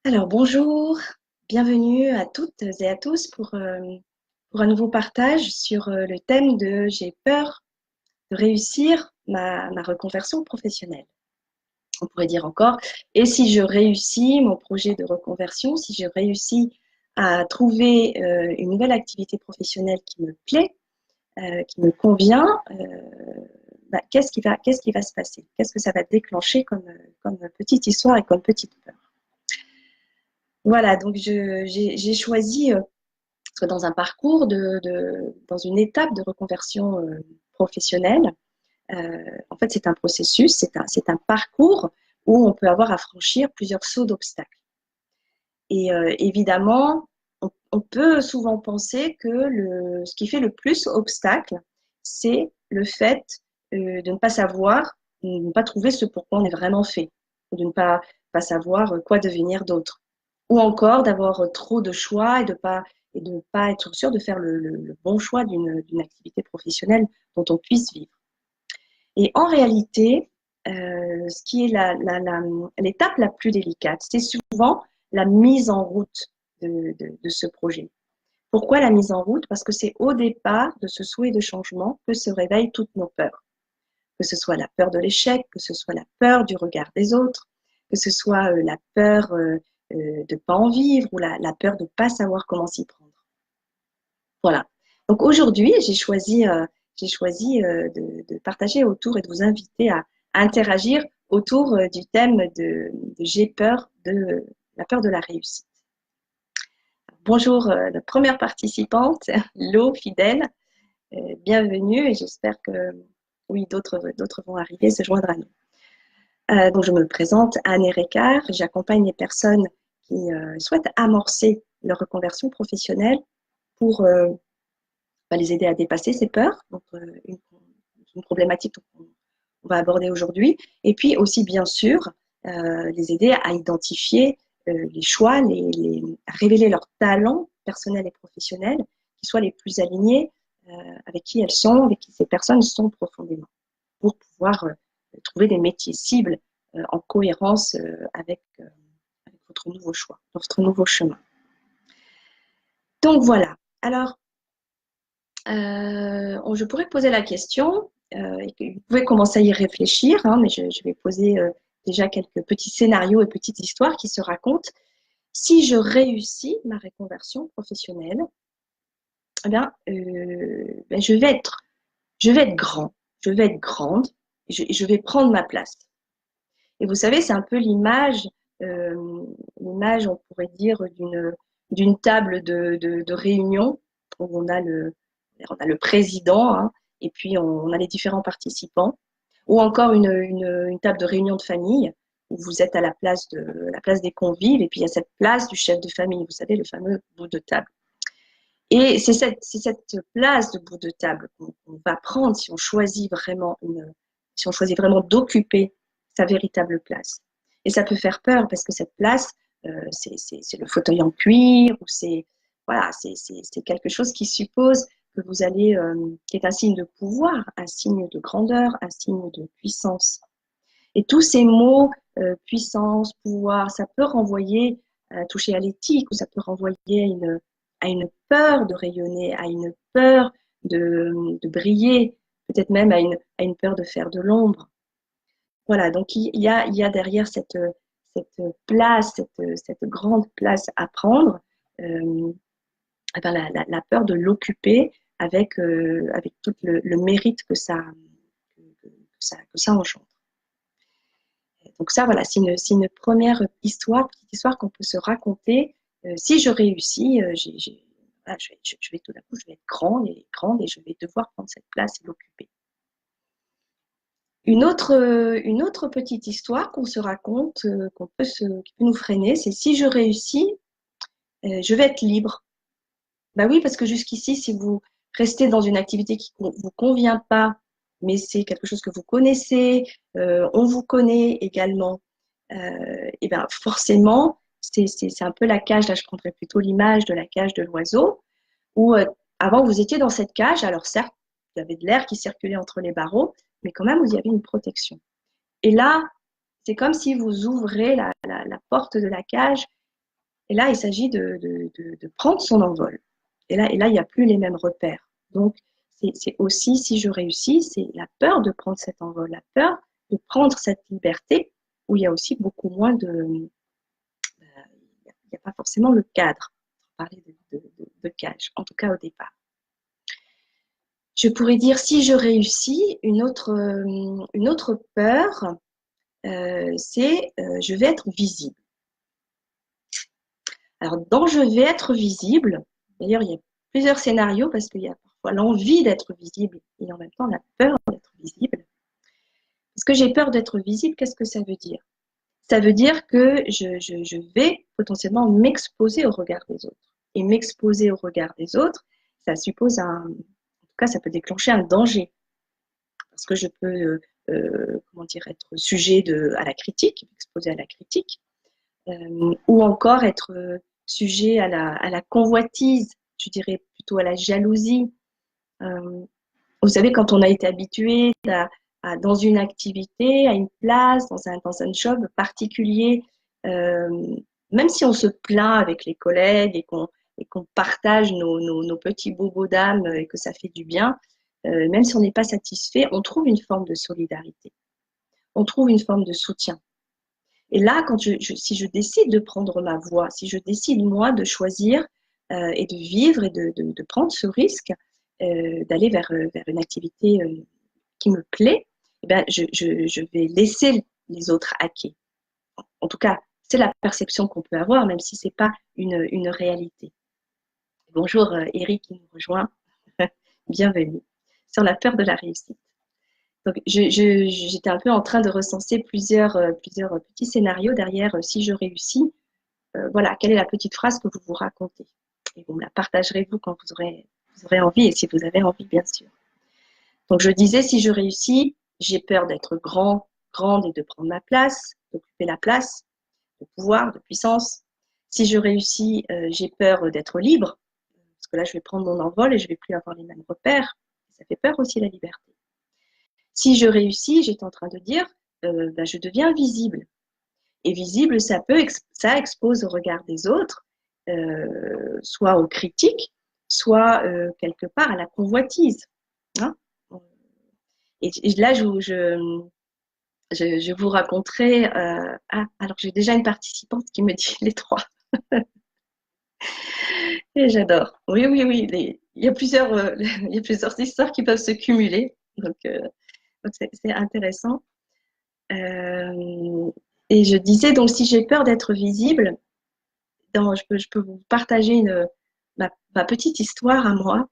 Alors bonjour, bienvenue à toutes et à tous pour un nouveau partage sur le thème de j'ai peur de réussir ma reconversion professionnelle. On pourrait dire encore, et si je réussis mon projet de reconversion, si je réussis à trouver une nouvelle activité professionnelle qui me plaît, qui me convient, qu'est-ce qui va se passer? Qu'est-ce que ça va déclencher comme petite histoire et comme petite peur? Voilà, donc j'ai choisi dans un parcours dans une étape de reconversion professionnelle. En fait, c'est un processus, c'est un parcours où on peut avoir à franchir plusieurs sauts d'obstacles. Et évidemment, on peut souvent penser que ce qui fait le plus obstacle, c'est le fait de ne pas savoir, de ne pas trouver ce pourquoi on est vraiment fait, de ne pas savoir quoi devenir d'autre, ou encore d'avoir trop de choix et de pas être sûr de faire le bon choix d'une activité professionnelle dont on puisse vivre. Et en réalité, ce qui est l'étape la plus délicate, c'est souvent la mise en route de ce projet. Pourquoi la mise en route? Parce que c'est au départ de ce souhait de changement que se réveillent toutes nos peurs. Que ce soit la peur de l'échec, que ce soit la peur du regard des autres, que ce soit la peur de ne pas en vivre ou la peur de ne pas savoir comment s'y prendre. Voilà. Donc aujourd'hui, j'ai choisi de partager autour et de vous inviter à interagir autour du thème de j'ai peur de la peur de la réussite. Bonjour, la première participante, Lo Fidèle, bienvenue et j'espère que oui, d'autres vont arriver, se joindre à nous. Donc je me présente, Anne Ricard, j'accompagne les personnes qui souhaitent amorcer leur reconversion professionnelle pour les aider à dépasser ces peurs, donc une problématique qu'on va aborder aujourd'hui, et puis aussi bien sûr les aider à identifier les choix, à révéler leurs talents personnels et professionnels qui soient les plus alignés avec qui elles sont, avec qui ces personnes sont profondément, pour pouvoir trouver des métiers cibles en cohérence avec votre nouveau choix, votre nouveau chemin. Donc voilà. Alors, je pourrais poser la question, et vous pouvez commencer à y réfléchir, hein, mais je vais poser déjà quelques petits scénarios et petites histoires qui se racontent. Si je réussis ma reconversion professionnelle, eh bien, je vais être grand, je vais être grande, et je vais prendre ma place. Et vous savez, c'est un peu l'image, on pourrait dire, d'une table de réunion où on a le président, hein, et puis on a les différents participants, ou encore une table de réunion de famille où vous êtes à la place des convives, et puis il y a cette place du chef de famille, vous savez, le fameux bout de table. Et c'est cette place de bout de table qu'on va prendre si on choisit vraiment d'occuper sa véritable place. Et ça peut faire peur parce que cette place, c'est le fauteuil en cuir ou voilà, c'est quelque chose qui suppose que vous allez, qui est un signe de pouvoir, un signe de grandeur, un signe de puissance. Et tous ces mots, puissance, pouvoir, ça peut renvoyer, toucher à l'éthique, ou ça peut renvoyer à une peur de rayonner, à une peur de briller, peut-être même à une peur de faire de l'ombre. Voilà, donc il y a derrière cette place, cette grande place à prendre, eh ben, la peur de l'occuper avec tout le mérite que ça engendre. Donc ça, voilà, c'est une première histoire, petite histoire qu'on peut se raconter. Si je réussis, voilà, je vais tout d'un coup, je vais être grande et je vais devoir prendre cette place et l'occuper. Une autre petite histoire qu'on se raconte, qui peut nous freiner, c'est si je réussis, je vais être libre. Bah oui, parce que jusqu'ici, si vous restez dans une activité qui ne vous convient pas, mais c'est quelque chose que vous connaissez, on vous connaît également, et ben forcément, c'est un peu la cage. Là, je prendrais plutôt l'image de la cage de l'oiseau, où avant vous étiez dans cette cage. Alors certes, il y avait de l'air qui circulait entre les barreaux, mais quand même, vous y avez une protection. Et là, c'est comme si vous ouvrez la porte de la cage Et là, il s'agit de prendre son envol. Et là, il n'y a plus les mêmes repères. Donc, c'est aussi, si je réussis, c'est la peur de prendre cet envol, la peur de prendre cette liberté, où il y a aussi beaucoup moins il n'y a pas forcément le cadre, pour parler de cage, en tout cas au départ. Je pourrais dire, si je réussis, une autre peur, c'est je vais être visible. Alors, dans je vais être visible, d'ailleurs, il y a plusieurs scénarios parce qu'il y a parfois l'envie d'être visible et en même temps la peur d'être visible. Parce que j'ai peur d'être visible, qu'est-ce que ça veut dire? Ça veut dire que je vais potentiellement m'exposer au regard des autres. Et m'exposer au regard des autres, ça suppose en tout cas, ça peut déclencher un danger. Parce que je peux, comment dire, être sujet à la critique, m'exposer à la critique, ou encore être sujet à la convoitise, je dirais plutôt à la jalousie. Vous savez, quand on a été habitué dans une activité, à une place, dans un job particulier, euh, même si on se plaint avec les collègues et qu'on partage nos petits bobos d'âme et que ça fait du bien, même si on n'est pas satisfait, on trouve une forme de solidarité, on trouve une forme de soutien. Et là, si je décide de prendre ma voie, si je décide, moi, de choisir et de vivre et de prendre ce risque, d'aller vers une activité qui me plaît, eh ben, je vais laisser les autres hacker. En tout cas, c'est la perception qu'on peut avoir, même si ce n'est pas une réalité. Bonjour Eric qui nous rejoint. Bienvenue sur la peur de la réussite. Donc, j'étais un peu en train de recenser plusieurs petits scénarios derrière si je réussis. Voilà, quelle est la petite phrase que vous vous racontez? Et vous me la partagerez vous quand vous aurez envie et si vous avez envie, bien sûr. Donc, je disais, si je réussis, j'ai peur d'être grande et de prendre ma place, d'occuper la place, de pouvoir, de puissance. Si je réussis, j'ai peur d'être libre, parce que là, je vais prendre mon envol et je ne vais plus avoir les mêmes repères. Ça fait peur aussi, la liberté. Si je réussis, j'étais en train de dire, ben, je deviens visible. Et visible, ça expose au regard des autres, soit aux critiques, soit quelque part à la convoitise. Hein. Et là, je vous raconterai. Alors j'ai déjà une participante qui me dit les trois. Et j'adore. Oui, oui, oui. Il y a il y a plusieurs histoires qui peuvent se cumuler. Donc c'est intéressant. Et je disais, donc, si j'ai peur d'être visible, je peux vous partager ma petite histoire à moi.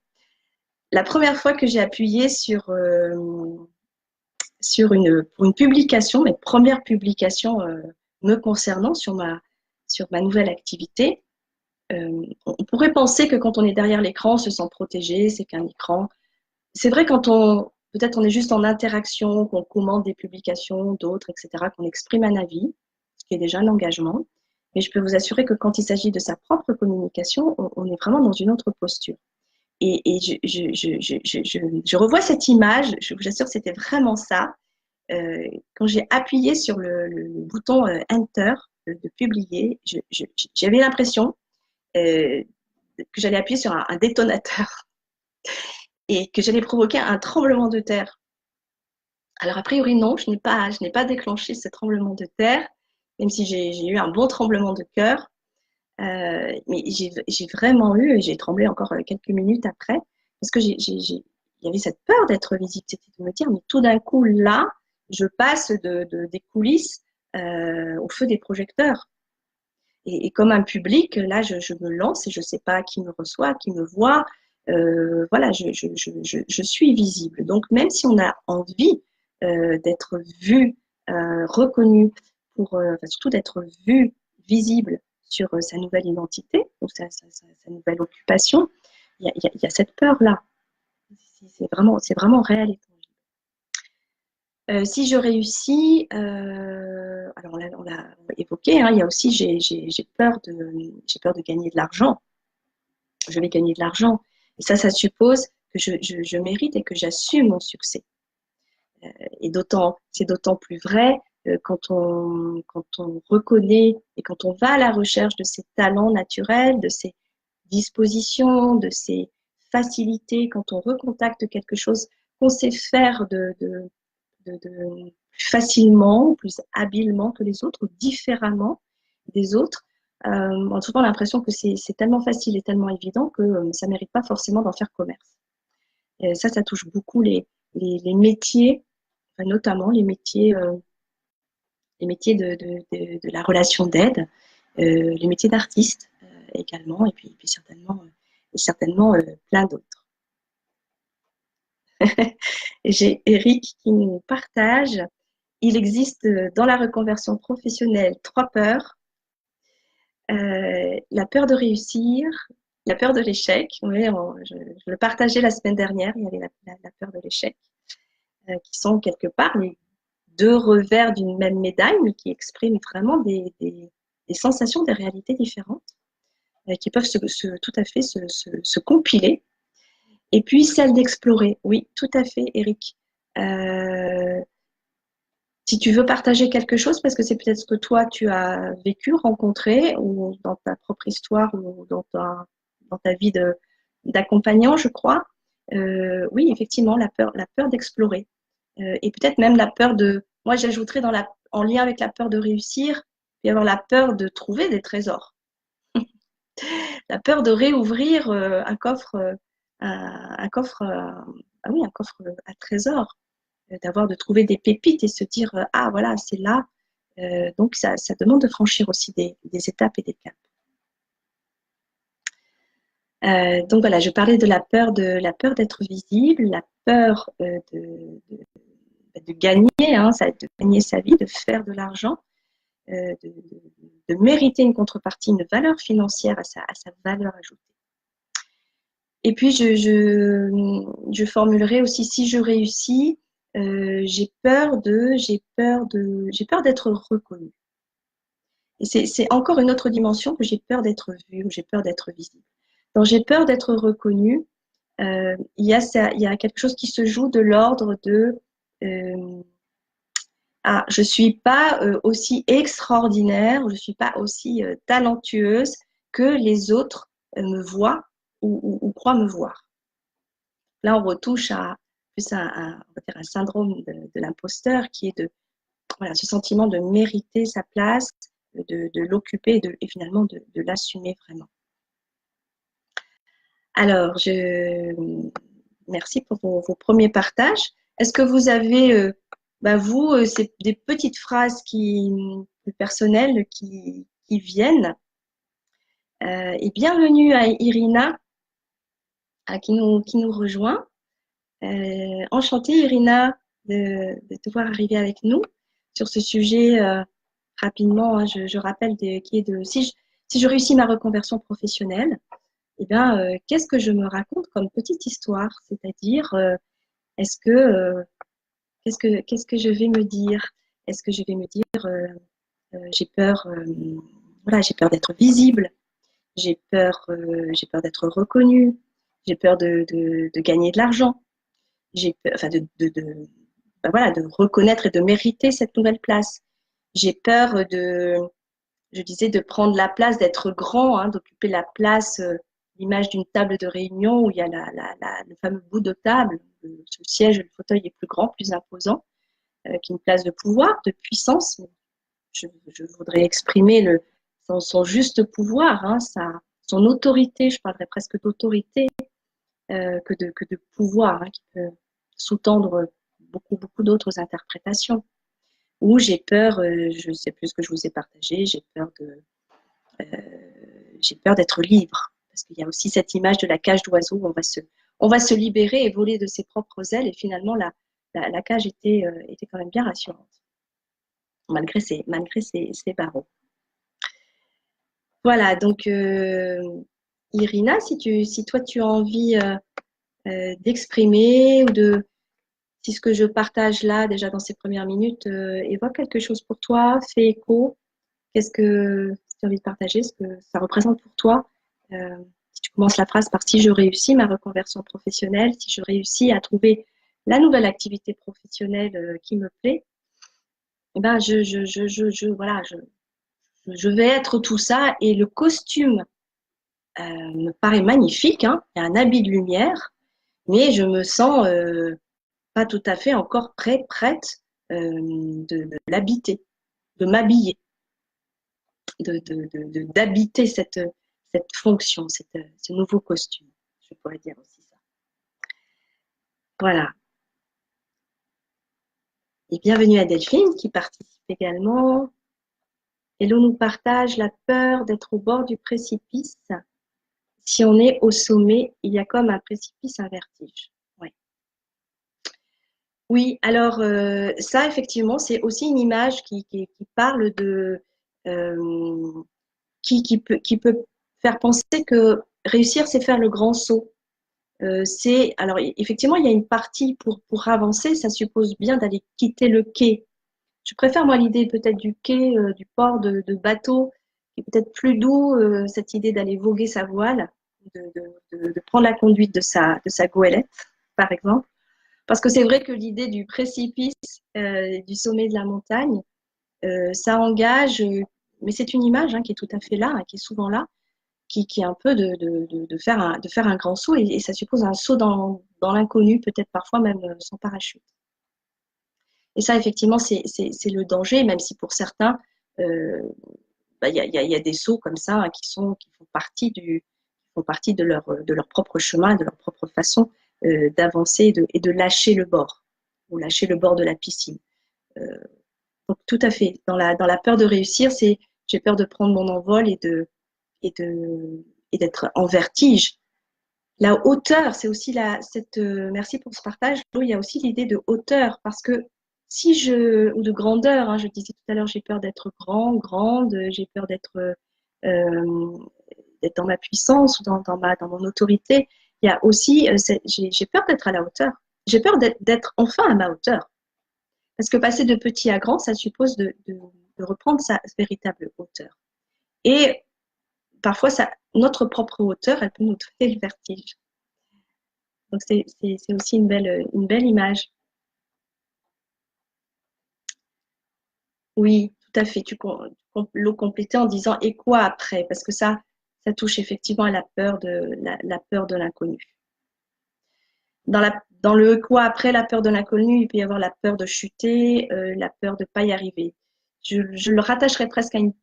La première fois que j'ai appuyé pour une publication, mes premières publications me concernant sur ma nouvelle activité, on pourrait penser que quand on est derrière l'écran, on se sent protégé, c'est qu'un écran. C'est vrai quand peut-être on est juste en interaction, qu'on commande des publications, d'autres, etc., qu'on exprime un avis, ce qui est déjà un engagement. Mais je peux vous assurer que quand il s'agit de sa propre communication, on est vraiment dans une autre posture. Et je revois cette image, je vous assure, c'était vraiment ça. Quand j'ai appuyé sur le bouton Enter de publier, j'avais l'impression que j'allais appuyer sur un détonateur et que j'allais provoquer un tremblement de terre. Alors, a priori, non, je n'ai pas déclenché ce tremblement de terre, même si j'ai eu un bon tremblement de cœur. Mais j'ai vraiment j'ai tremblé encore quelques minutes après, parce que il y avait cette peur d'être visible, c'était de me dire, mais tout d'un coup, là, je passe des coulisses au feu des projecteurs. Et comme un public, là, je me lance et je ne sais pas qui me reçoit, qui me voit. Voilà, je suis visible. Donc, même si on a envie d'être vu, reconnu, surtout d'être vu, visible sur sa nouvelle identité ou sa nouvelle occupation, il y a cette peur-là. C'est vraiment réel et tangible. Si je réussis, alors on l'a évoqué, hein, il y a aussi j'ai peur de gagner de l'argent. Je vais gagner de l'argent. Et ça suppose que je mérite et que j'assume mon succès. Et c'est d'autant plus vrai quand on reconnaît et quand on va à la recherche de ses talents naturels, de ses dispositions, de ses facilités, quand on recontacte quelque chose qu'on sait faire plus facilement, plus habilement que les autres, ou différemment des autres, on a souvent l'impression que c'est tellement facile et tellement évident que ça ne mérite pas forcément d'en faire commerce. Et ça touche beaucoup les métiers, enfin, notamment les métiers de la relation d'aide, les métiers d'artiste également, et puis certainement plein d'autres. J'ai Eric qui nous partage. Il existe dans la reconversion professionnelle 3 peurs. La peur de réussir, la peur de l'échec. Oui, je le partageais la semaine dernière. Il y avait la peur de l'échec, qui sont quelque part les 2 revers d'une même médaille, mais qui expriment vraiment des sensations, des réalités différentes, qui peuvent tout à fait se compiler. Et puis celle d'explorer. Oui, tout à fait, Eric. Si tu veux partager quelque chose, parce que c'est peut-être ce que toi tu as vécu, rencontré, ou dans ta propre histoire, ou dans ta vie d'accompagnant, je crois. Oui, effectivement, la peur d'explorer. Et peut-être même la peur moi j'ajouterais en lien avec la peur de réussir, puis avoir la peur de trouver des trésors. La peur de réouvrir un coffre, un coffre à trésors, de trouver des pépites et se dire ah voilà, c'est là. Donc ça demande de franchir aussi des étapes et des caps. Donc voilà, je parlais de la peur d'être visible, la peur de gagner, de gagner sa vie, de faire de l'argent, de mériter une contrepartie, une valeur financière à sa valeur ajoutée. Et puis je formulerai aussi, si je réussis, j'ai peur d'être reconnue. Et c'est encore une autre dimension, que j'ai peur d'être vue, ou j'ai peur d'être visible. Donc j'ai peur d'être reconnue. Il y a quelque chose qui se joue de l'ordre de je suis pas aussi extraordinaire, je suis pas aussi talentueuse que les autres me voient ou croient me voir. Là, on retouche à plus un syndrome de l'imposteur, qui est ce sentiment de mériter sa place, de l'occuper et finalement de l'assumer vraiment. Alors, merci pour vos premiers partages. Est-ce que vous avez, c'est des petites phrases plus personnelles qui viennent? Et bienvenue à Irina, qui nous rejoint. Enchantée, Irina, de te voir arriver avec nous sur ce sujet rapidement. Je rappelle si je réussis ma reconversion professionnelle, eh bien, qu'est-ce que je me raconte comme petite histoire? C'est-à-dire, qu'est-ce que je vais me dire? Est-ce que je vais me dire, j'ai peur, j'ai peur d'être visible, j'ai peur d'être reconnue, j'ai peur de gagner de l'argent, j'ai peur, de reconnaître et de mériter cette nouvelle place. J'ai peur je disais, de prendre la place, d'être grand, d'occuper la place, l'image d'une table de réunion où il y a le fameux bout de table, le siège, le fauteuil est plus grand, plus imposant, qu'une place de pouvoir, de puissance. Je voudrais exprimer son juste pouvoir, son autorité, je parlerais presque d'autorité que de pouvoir, qui peut sous-tendre beaucoup d'autres interprétations. Ou j'ai peur, je ne sais plus ce que je vous ai partagé, j'ai peur d'être libre, parce qu'il y a aussi cette image de la cage d'oiseau où on va se libérer et voler de ses propres ailes, et finalement la cage était quand même bien rassurante, malgré ses barreaux. Voilà, donc Irina, si toi tu as envie d'exprimer, ou si ce que je partage là déjà dans ces premières minutes évoque quelque chose pour toi, fait écho, qu'est-ce que tu as envie de partager, ce que ça représente pour toi? Si tu commences la phrase par si je réussis ma reconversion professionnelle, si je réussis à trouver la nouvelle activité professionnelle qui me plaît, ben voilà, je vais être tout ça et le costume me paraît magnifique, hein. Il y a un habit de lumière, mais je me sens pas tout à fait encore prête de l'habiter, de m'habiller, d'habiter cette fonction, ce nouveau costume. Je pourrais dire aussi ça. Voilà. Et bienvenue à Delphine qui participe également. Et l'on nous partage la peur d'être au bord du précipice. Si on est au sommet, il y a comme un précipice, un vertige. Ouais. Oui, alors ça, effectivement, c'est aussi une image qui parle de euh, qui peut faire penser que réussir, c'est faire le grand saut. Alors effectivement, il y a une partie pour avancer, ça suppose bien d'aller quitter le quai. Je préfère moi l'idée peut-être du quai, du port de bateau, qui est peut-être plus doux, cette idée d'aller voguer sa voile, de prendre la conduite de sa goélette, par exemple. Parce que c'est vrai que l'idée du précipice, du sommet de la montagne, ça engage, mais c'est une image hein, qui est tout à fait là, hein, qui est souvent là, qui est un peu de faire un grand saut, et ça suppose un saut dans l'inconnu, peut-être parfois même sans parachute. Et ça, effectivement, c'est le danger, même si pour certains, bah, y a des sauts comme ça hein, qui font partie de leur propre chemin, de leur propre façon d'avancer et de lâcher le bord, ou lâcher le bord de la piscine. Euh, donc, tout à fait. Dans la peur de réussir, c'est j'ai peur de prendre mon envol et d'être en vertige. La hauteur, c'est aussi merci pour ce partage. Il y a aussi l'idée de hauteur, parce que ou de grandeur, hein, je disais tout à l'heure, j'ai peur d'être grande, j'ai peur euh, d'être dans ma puissance ou dans mon autorité. Il y a aussi, j'ai peur d'être à la hauteur. J'ai peur d'être enfin à ma hauteur. Parce que passer de petit à grand, ça suppose de reprendre sa véritable hauteur. Et parfois, notre propre hauteur, elle peut nous donner le vertige. Donc, c'est aussi une belle image. Oui, tout à fait. L'eau compléter en disant et quoi après? Parce que ça touche effectivement à la peur de l'inconnu. Dans le quoi après la peur de l'inconnu, il peut y avoir la peur de chuter, la peur de ne pas y arriver. Je le rattacherais presque une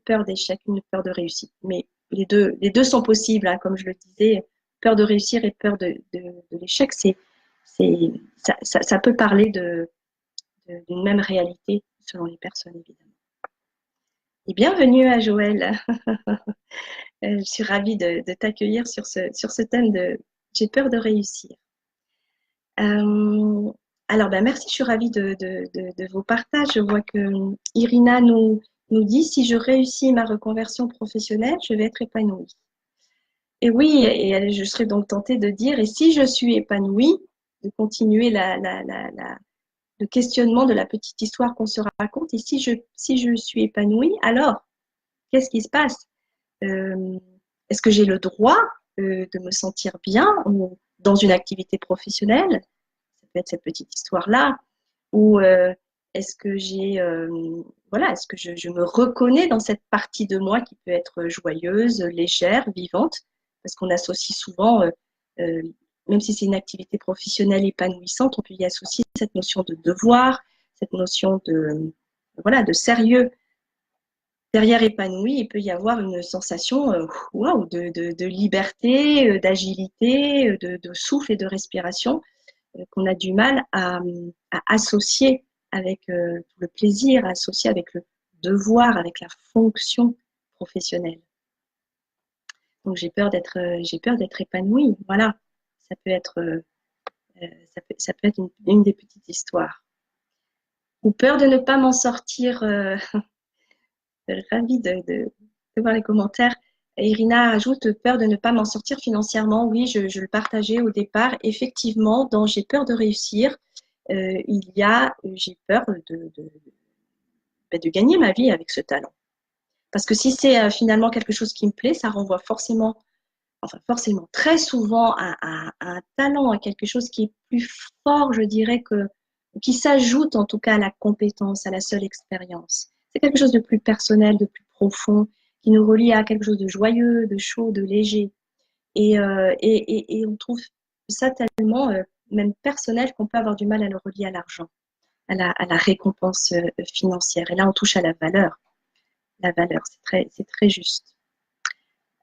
peur d'échec, une peur de réussite. Mais les deux sont possibles, hein, comme je le disais. Peur de réussir et peur de l'échec, ça peut parler d'une même réalité selon les personnes, évidemment. Et bienvenue à Joël. Je suis ravie de t'accueillir sur ce thème de j'ai peur de réussir. Euh, alors, ben, merci, je suis ravie de vos partages. Je vois que Irina nous dit si je réussis ma reconversion professionnelle, je vais être épanouie. Et oui, je serais donc tentée de dire et si je suis épanouie, de continuer le questionnement de la petite histoire qu'on se raconte. Et si je suis épanouie, alors, qu'est-ce qui se passe? Euh, Est-ce que j'ai le droit de me sentir bien dans une activité professionnelle? Ça peut être cette petite histoire-là. Ou est-ce que voilà, est-ce que je me reconnais dans cette partie de moi qui peut être joyeuse, légère, vivante? Parce qu'on associe souvent, euh, même si c'est une activité professionnelle épanouissante, on peut y associer cette notion de devoir, cette notion voilà, de sérieux. Derrière épanoui, il peut y avoir une sensation waouh, de liberté, d'agilité, de souffle et de respiration qu'on a du mal à associer avec le plaisir, à associer avec le devoir, avec la fonction professionnelle. Donc j'ai peur d'être épanouie. Voilà, ça peut être ça peut être une des petites histoires. Ou peur de ne pas m'en sortir. Ravie de voir les commentaires. Irina ajoute peur de ne pas m'en sortir financièrement. Oui, je le partageais au départ. Effectivement, dans j'ai peur de réussir, j'ai peur de gagner ma vie avec ce talent. Parce que si c'est finalement quelque chose qui me plaît, ça renvoie forcément, très souvent à un talent, à quelque chose qui est plus fort, je dirais, qui s'ajoute en tout cas à la compétence, à la seule expérience. C'est quelque chose de plus personnel, de plus profond, qui nous relie à quelque chose de joyeux, de chaud, de léger. Et on trouve ça tellement même personnel qu'on peut avoir du mal à le relier à l'argent, à la récompense financière. Et là, on touche à la valeur. La valeur, c'est très juste.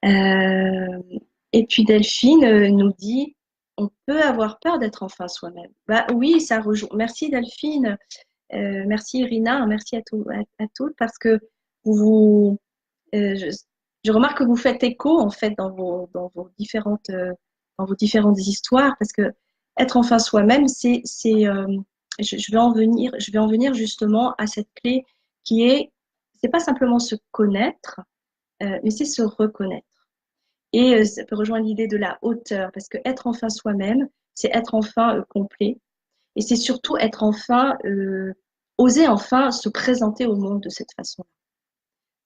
Et puis Delphine nous dit, on peut avoir peur d'être enfin soi-même. Bah oui, ça rejoint. Merci Delphine, merci Irina, merci à toutes parce que vous, je remarque que vous faites écho en fait dans vos différentes histoires parce que être enfin soi-même, je vais en venir justement à cette clé qui est, c'est pas simplement se connaître, mais c'est se reconnaître. Et ça peut rejoindre l'idée de la hauteur, parce que être enfin soi-même, c'est être enfin complet. Et c'est surtout être enfin, oser enfin se présenter au monde de cette façon-là.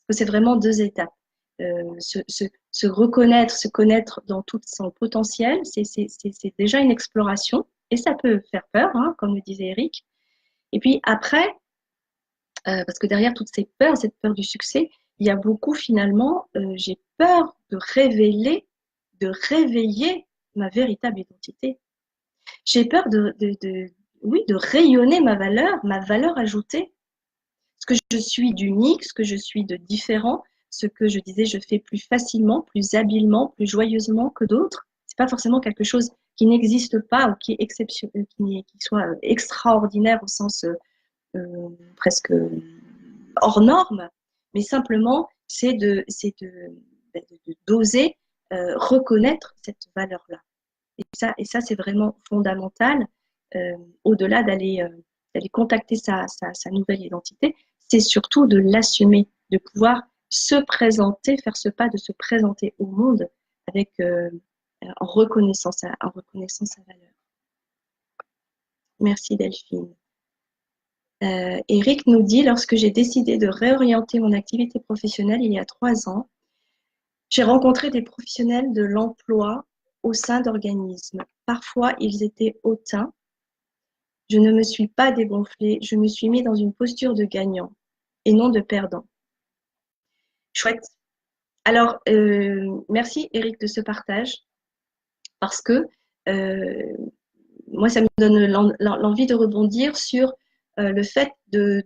Parce que c'est vraiment deux étapes. Se reconnaître, se connaître dans tout son potentiel, c'est déjà une exploration. Et ça peut faire peur, hein, comme le disait Eric. Et puis après, parce que derrière toutes ces peurs, cette peur du succès, il y a beaucoup finalement, j'ai peur de réveiller ma véritable identité. J'ai peur oui, de rayonner ma valeur ajoutée, ce que je suis d'unique, ce que je suis de différent, ce que je disais, je fais plus facilement, plus habilement, plus joyeusement que d'autres. C'est pas forcément quelque chose qui n'existe pas ou qui est exceptionnel, qui soit extraordinaire au sens presque hors norme, mais simplement d'oser reconnaître cette valeur-là. Et ça c'est vraiment fondamental, au-delà d'aller contacter sa nouvelle identité, c'est surtout de l'assumer, de pouvoir se présenter, faire ce pas de se présenter au monde avec en reconnaissant sa valeur. Merci Delphine. Eric nous dit, lorsque j'ai décidé de réorienter mon activité professionnelle il y a 3 ans, j'ai rencontré des professionnels de l'emploi au sein d'organismes. Parfois, ils étaient hautains. Je ne me suis pas dégonflée, je me suis mis dans une posture de gagnant et non de perdant. Chouette. Alors, merci Eric de ce partage parce que moi, ça me donne l'envie de rebondir sur le fait de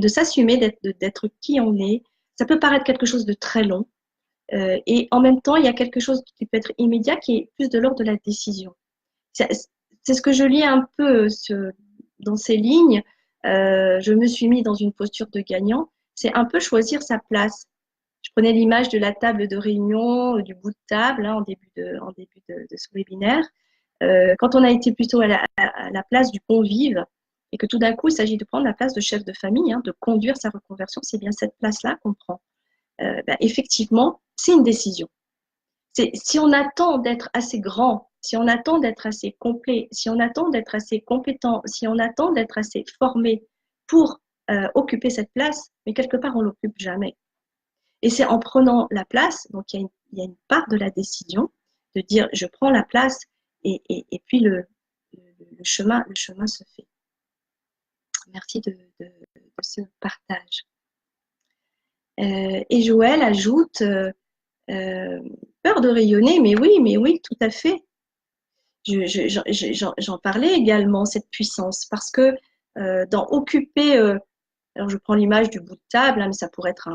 s'assumer, d'être qui on est. Ça peut paraître quelque chose de très long. Et en même temps, il y a quelque chose qui peut être immédiat, qui est plus de l'ordre de la décision. C'est ce que je lis un peu dans ces lignes. Je me suis mis dans une posture de gagnant. C'est un peu choisir sa place. Je prenais l'image de la table de réunion, du bout de table, hein, en début de ce webinaire. Quand on a été plutôt à la place du convive et que tout d'un coup, il s'agit de prendre la place de chef de famille, hein, de conduire sa reconversion, c'est bien cette place-là qu'on prend. Effectivement, c'est une décision. Si on attend d'être assez grand, si on attend d'être assez complet, si on attend d'être assez compétent, si on attend d'être assez formé pour occuper cette place, mais quelque part, on ne l'occupe jamais. Et c'est en prenant la place, donc il y a une part de la décision, de dire je prends la place et puis le chemin se fait. Merci de ce partage. Et Joël ajoute peur de rayonner, mais oui, tout à fait. J'en parlais également, cette puissance, parce que dans occuper, alors je prends l'image du bout de table, hein, mais ça pourrait être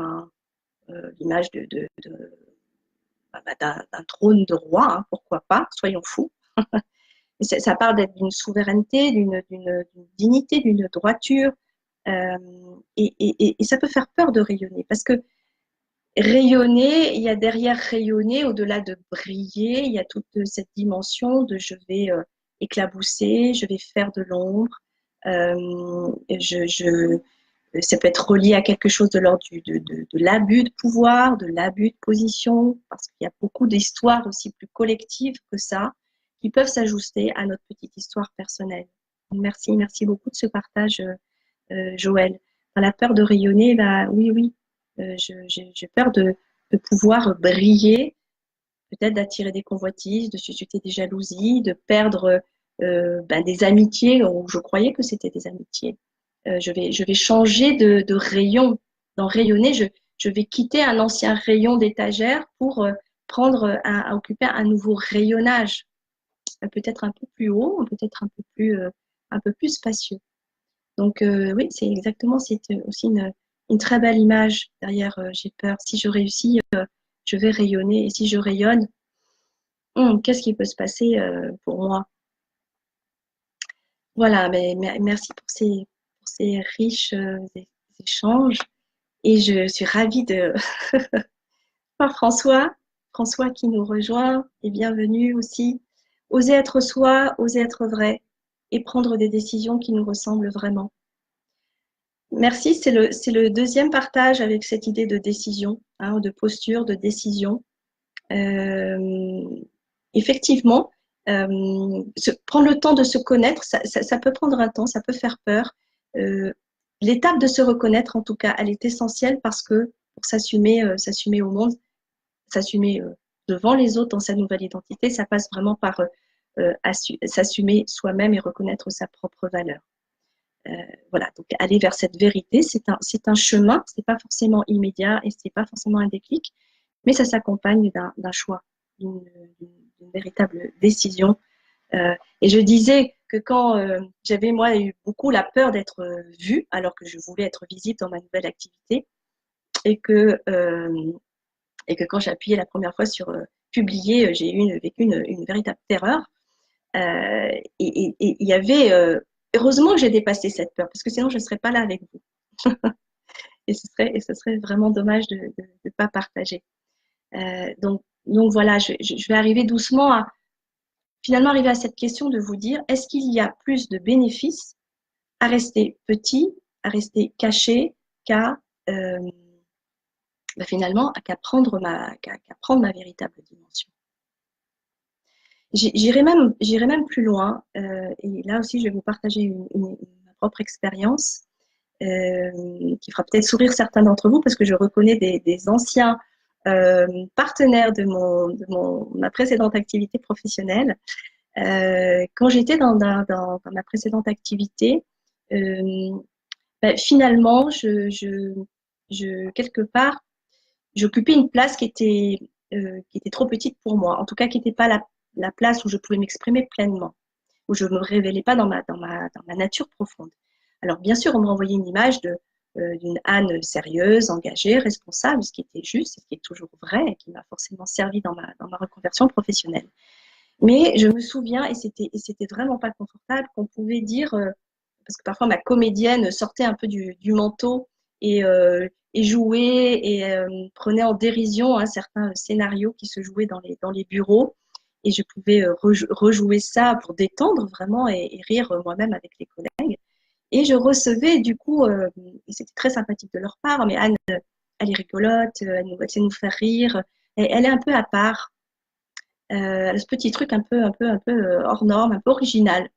l'image d'un trône de roi, hein, pourquoi pas, soyons fous. Ça parle d'être d'une souveraineté, d'une dignité, d'une droiture, et ça peut faire peur de rayonner, parce que rayonner, il y a derrière rayonner, au-delà de briller, il y a toute cette dimension de je vais éclabousser, je vais faire de l'ombre. Ça peut être relié à quelque chose de l'ordre de l'abus de pouvoir, de l'abus de position, parce qu'il y a beaucoup d'histoires aussi plus collectives que ça, qui peuvent s'ajuster à notre petite histoire personnelle. Merci beaucoup de ce partage, Joël. Dans la peur de rayonner, bah, oui, j'ai peur de pouvoir briller, peut-être d'attirer des convoitises, de susciter des jalousies, de perdre des amitiés où je croyais que c'était des amitiés. Je vais changer de rayon, d'en rayonner. Je vais quitter un ancien rayon d'étagère pour occuper un nouveau rayonnage, peut-être un peu plus haut, peut-être un peu plus spacieux. Donc oui, c'est exactement, c'est aussi une très belle image derrière j'ai peur. Si je réussis, je vais rayonner. Et si je rayonne, qu'est-ce qui peut se passer pour moi? Voilà, mais merci pour ces riches échanges. Et je suis ravie de voir François qui nous rejoint et bienvenue aussi. Oser être soi, oser être vrai et prendre des décisions qui nous ressemblent vraiment. Merci, c'est le deuxième partage avec cette idée de décision, hein, de posture, de décision. Euh, Effectivement, prendre le temps de se connaître, ça peut prendre un temps, ça peut faire peur. Euh, L'étape de se reconnaître, en tout cas, elle est essentielle parce que pour s'assumer au monde, s'assumer devant les autres dans sa nouvelle identité, ça passe vraiment par s'assumer soi-même et reconnaître sa propre valeur. Voilà, donc aller vers cette vérité, c'est un chemin, c'est pas forcément immédiat et c'est pas forcément un déclic, mais ça s'accompagne d'un choix, d'une véritable décision. Et je disais que quand j'avais moi eu beaucoup la peur d'être vue, alors que je voulais être visible dans ma nouvelle activité, et que euh, et que quand j'ai appuyé la première fois sur publier, j'ai vécu une véritable terreur. Et il y avait heureusement que j'ai dépassé cette peur parce que sinon je ne serais pas là avec vous. Et ce serait vraiment dommage de ne pas partager. Donc voilà, je vais arriver doucement à finalement arriver à cette question de vous dire est-ce qu'il y a plus de bénéfices à rester petit, à rester caché, qu'à finalement qu'à prendre ma véritable dimension. J'irai même plus loin. Et là aussi, je vais vous partager ma propre expérience qui fera peut-être sourire certains d'entre vous parce que je reconnais des anciens partenaires de ma précédente activité professionnelle. Quand j'étais dans ma précédente activité, euh, finalement, quelque part, j'occupais une place qui était trop petite pour moi. En tout cas, qui n'était pas la place où je pouvais m'exprimer pleinement, où je ne me révélais pas dans ma nature profonde. Alors, bien sûr, on me renvoyait une image d'une Anne sérieuse, engagée, responsable, ce qui était juste, ce qui est toujours vrai, et qui m'a forcément servi dans ma reconversion professionnelle. Mais je me souviens, et c'était vraiment pas confortable, qu'on pouvait dire, parce que parfois ma comédienne sortait un peu du manteau et jouait et prenait en dérision certains scénarios qui se jouaient dans les bureaux. Et je pouvais rejouer ça pour détendre vraiment et rire moi-même avec les collègues. Et je recevais du coup, et c'était très sympathique de leur part, mais Anne, elle est rigolote, elle sait nous faire rire, elle est un peu à part. Elle a ce petit truc un peu hors norme, un peu original.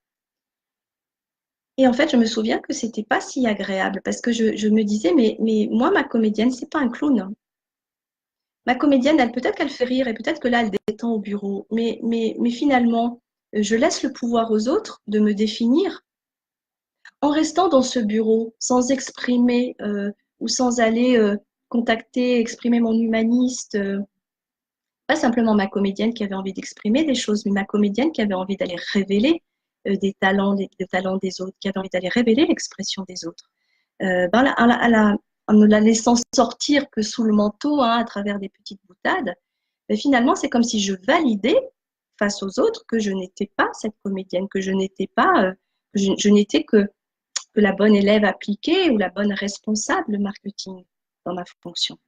Et en fait, je me souviens que c'était pas si agréable parce que je me disais, mais moi, ma comédienne, c'est pas un clown. Ma comédienne, elle peut-être qu'elle fait rire et peut-être que là, elle détend au bureau. Mais finalement, je laisse le pouvoir aux autres de me définir en restant dans ce bureau sans exprimer ou sans aller contacter, exprimer mon humaniste. Pas simplement ma comédienne qui avait envie d'exprimer des choses, mais ma comédienne qui avait envie d'aller révéler des talents des autres, qui avait envie d'aller révéler l'expression des autres. En ne la laissant sortir que sous le manteau, hein, à travers des petites boutades, mais finalement, c'est comme si je validais face aux autres que je n'étais pas cette comédienne, que je n'étais pas, je n'étais que la bonne élève appliquée ou la bonne responsable marketing dans ma fonction.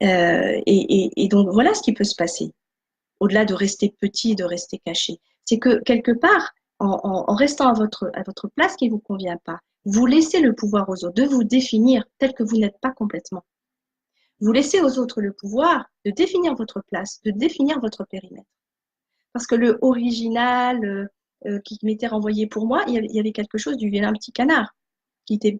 Et donc, voilà ce qui peut se passer, au-delà de rester petit, de rester caché. C'est que quelque part, en restant à votre place qui ne vous convient pas, vous laissez le pouvoir aux autres de vous définir tel que vous n'êtes pas complètement. Vous laissez aux autres le pouvoir de définir votre place, de définir votre périmètre. Parce que le original qui m'était renvoyé pour moi, il y avait quelque chose du vilain petit canard.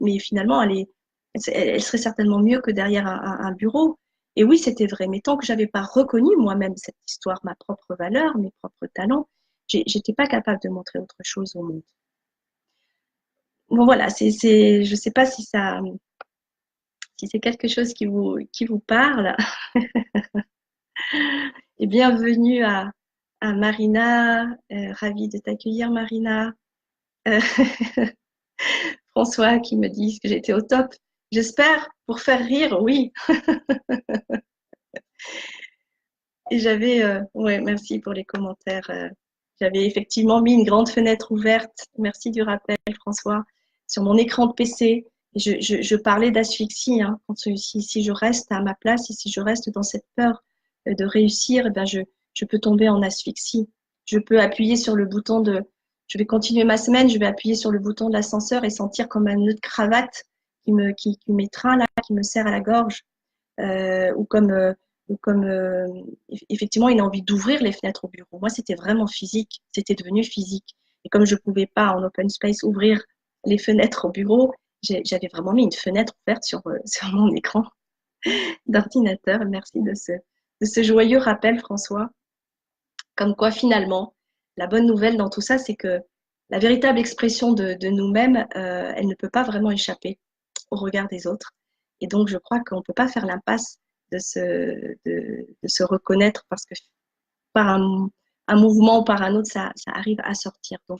Mais finalement, elle serait certainement mieux que derrière un bureau. Et oui, c'était vrai. Mais tant que j'avais pas reconnu moi-même cette histoire, ma propre valeur, mes propres talents, j'étais pas capable de montrer autre chose au monde. Bon voilà, je sais pas si si c'est quelque chose qui vous parle. Et bienvenue à Marina, ravie de t'accueillir Marina. Euh, François qui me dit que j'étais au top. J'espère, pour faire rire, oui. Et j'avais, ouais, merci pour les commentaires. J'avais effectivement mis une grande fenêtre ouverte. Merci du rappel, François, sur mon écran de PC. Je parlais d'asphyxie. Hein, quand si je reste à ma place et si je reste dans cette peur de réussir, eh ben je peux tomber en asphyxie. Je peux appuyer sur le bouton de. Je vais continuer ma semaine. Je vais appuyer sur le bouton de l'ascenseur et sentir comme un nœud de cravate qui m'étreint là, qui me serre à la gorge, ou comme effectivement une envie d'ouvrir les fenêtres au bureau. Moi, c'était vraiment physique, c'était devenu physique. Et comme je ne pouvais pas en open space ouvrir les fenêtres au bureau, j'avais vraiment mis une fenêtre ouverte sur mon écran d'ordinateur. Merci de ce joyeux rappel, François. Comme quoi, finalement, la bonne nouvelle dans tout ça, c'est que la véritable expression de nous-mêmes, elle ne peut pas vraiment échapper au regard des autres. Et donc, je crois qu'on ne peut pas faire l'impasse de se reconnaître parce que par un mouvement ou par un autre, ça arrive à sortir. Donc,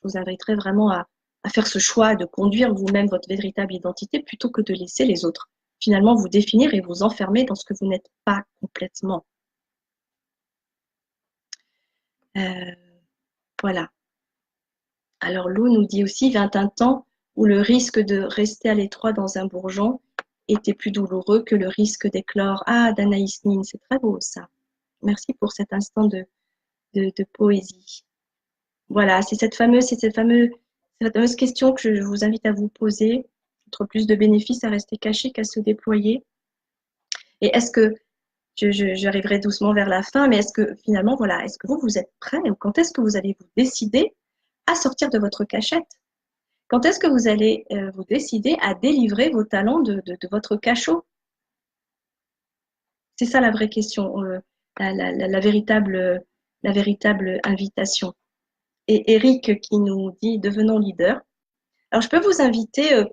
je vous inviterai vraiment à faire ce choix de conduire vous-même votre véritable identité plutôt que de laisser les autres finalement vous définir et vous enfermer dans ce que vous n'êtes pas complètement. Voilà. Alors, Lou nous dit aussi, vint un temps où le risque de rester à l'étroit dans un bourgeon était plus douloureux que le risque d'éclore. Ah, d'Anaïs Nin, c'est très beau ça. Merci pour cet instant de poésie. Voilà, c'est cette fameuse question que je vous invite à vous poser. Entre plus de bénéfices à rester caché qu'à se déployer. Et est-ce que, j'arriverai doucement vers la fin, mais est-ce que finalement, voilà, est-ce que vous êtes prêts ou quand est-ce que vous allez vous décider à sortir de votre cachette? Quand est-ce que vous allez vous décider à délivrer vos talents de votre cachot? C'est ça la vraie question, la véritable invitation. Et Eric qui nous dit devenons leader. Alors je peux vous inviter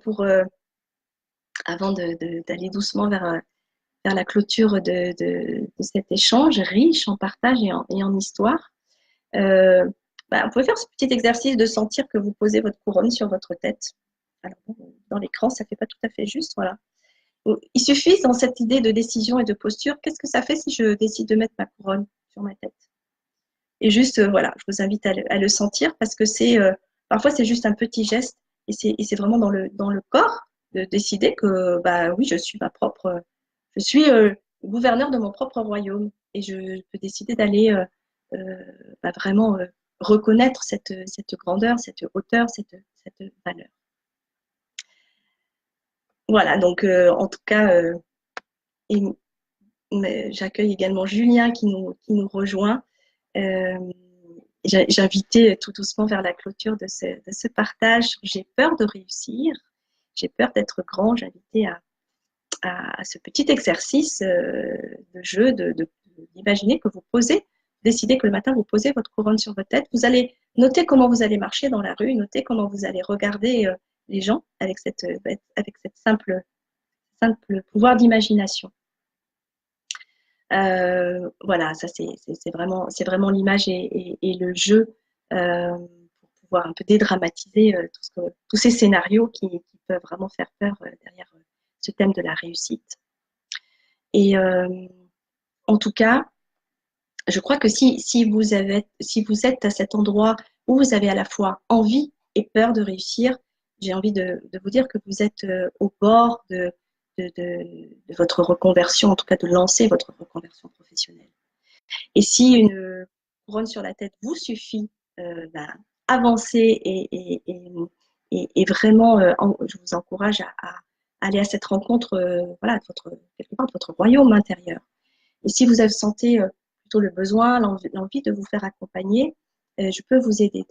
avant d'aller doucement vers la clôture de cet échange riche en partage et en histoire. Vous pouvez faire ce petit exercice de sentir que vous posez votre couronne sur votre tête. Alors, dans l'écran, ça ne fait pas tout à fait juste, voilà. Il suffit dans cette idée de décision et de posture, qu'est-ce que ça fait si je décide de mettre ma couronne sur ma tête? Et juste, voilà, je vous invite à le sentir parce que parfois c'est juste un petit geste et c'est vraiment dans le corps de décider que, bah oui, je suis gouverneur de mon propre royaume et je peux décider d'aller vraiment reconnaître cette grandeur, cette hauteur, cette valeur. Voilà, donc en tout cas, j'accueille également Julien qui nous rejoint. J'invitais tout doucement vers la clôture de ce partage. J'ai peur de réussir, j'ai peur d'être grand. J'invitais à ce petit exercice de jeu, d'imaginer que vous décidez que le matin vous posez votre couronne sur votre tête. Vous allez noter comment vous allez marcher dans la rue, noter comment vous allez regarder les gens avec cette simple pouvoir d'imagination. Voilà, ça c'est vraiment l'image et le jeu pour pouvoir un peu dédramatiser tous ces scénarios qui peuvent vraiment faire peur derrière ce thème de la réussite. Et en tout cas, je crois que si vous êtes à cet endroit où vous avez à la fois envie et peur de réussir, j'ai envie de vous dire que vous êtes au bord de votre reconversion, en tout cas de lancer votre reconversion professionnelle. Et si une couronne sur la tête vous suffit, avancez et vraiment, je vous encourage à aller à cette rencontre voilà, quelque part de votre royaume intérieur. Et si vous sentez plutôt le besoin, l'envie de vous faire accompagner, je peux vous aider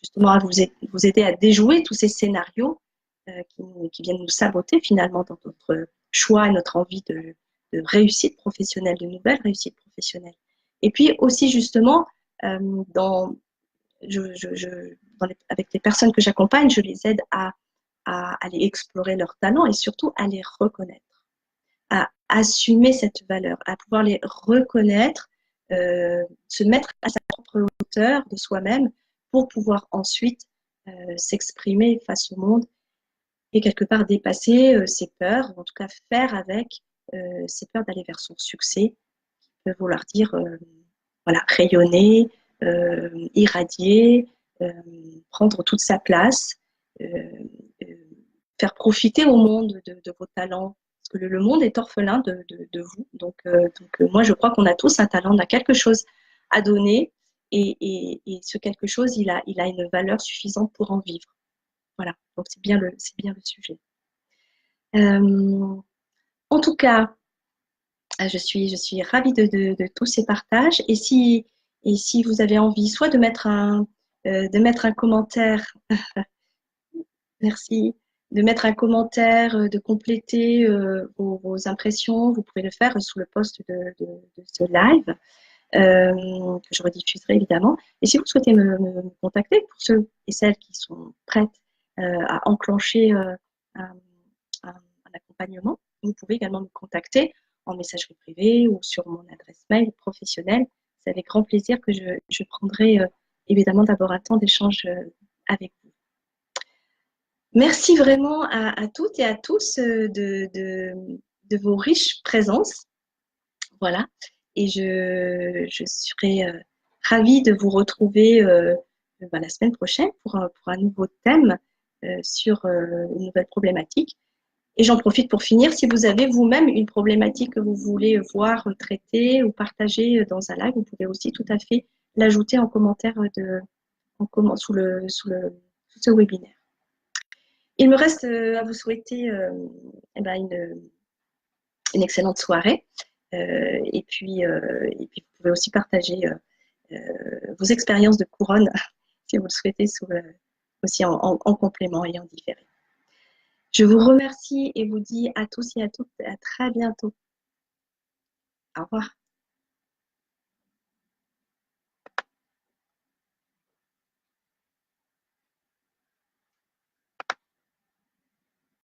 justement à vous aider à déjouer tous ces scénarios qui viennent nous saboter finalement dans notre choix et notre envie de réussite professionnelle, de nouvelles réussites professionnelles. Et puis aussi justement Dans, avec les personnes que j'accompagne, je les aide à aller explorer leurs talents et surtout à les reconnaître, à assumer cette valeur, à pouvoir les reconnaître, se mettre à sa propre hauteur de soi-même pour pouvoir ensuite s'exprimer face au monde et quelque part dépasser ses peurs, ou en tout cas faire avec ses peurs d'aller vers son succès, qui peut vouloir dire voilà, rayonner, irradier, euh, prendre toute sa place, euh, euh, faire profiter au monde de vos talents. Parce que le monde est orphelin de vous. Donc moi, je crois qu'on a tous un talent, on a quelque chose à donner. Et ce quelque chose, il a une valeur suffisante pour en vivre. Voilà, donc c'est bien le sujet. En tout cas, je suis ravie de tous ces partages. Et si vous avez envie, soit de mettre un commentaire, merci, de mettre un commentaire, de compléter vos impressions, vous pouvez le faire sous le post de ce live, que je rediffuserai évidemment. Et si vous souhaitez me contacter, pour ceux et celles qui sont prêtes à enclencher un accompagnement, vous pouvez également me contacter en messagerie privée ou sur mon adresse mail professionnelle. C'est avec grand plaisir que je prendrai évidemment d'abord un temps d'échange avec vous. Merci vraiment à toutes et à tous de vos riches présences. Voilà. Et je serai ravie de vous retrouver la semaine prochaine pour un nouveau thème sur une nouvelle problématique. Et j'en profite pour finir, si vous avez vous-même une problématique que vous voulez voir traitée ou partagée dans un live, vous pouvez aussi tout à fait l'ajouter en commentaire sous ce webinaire. Il me reste à vous souhaiter une excellente soirée. Et puis, vous pouvez aussi partager vos expériences de couronne, si vous le souhaitez, aussi en complément et en différé. Je vous remercie et vous dis à tous et à toutes à très bientôt. Au revoir.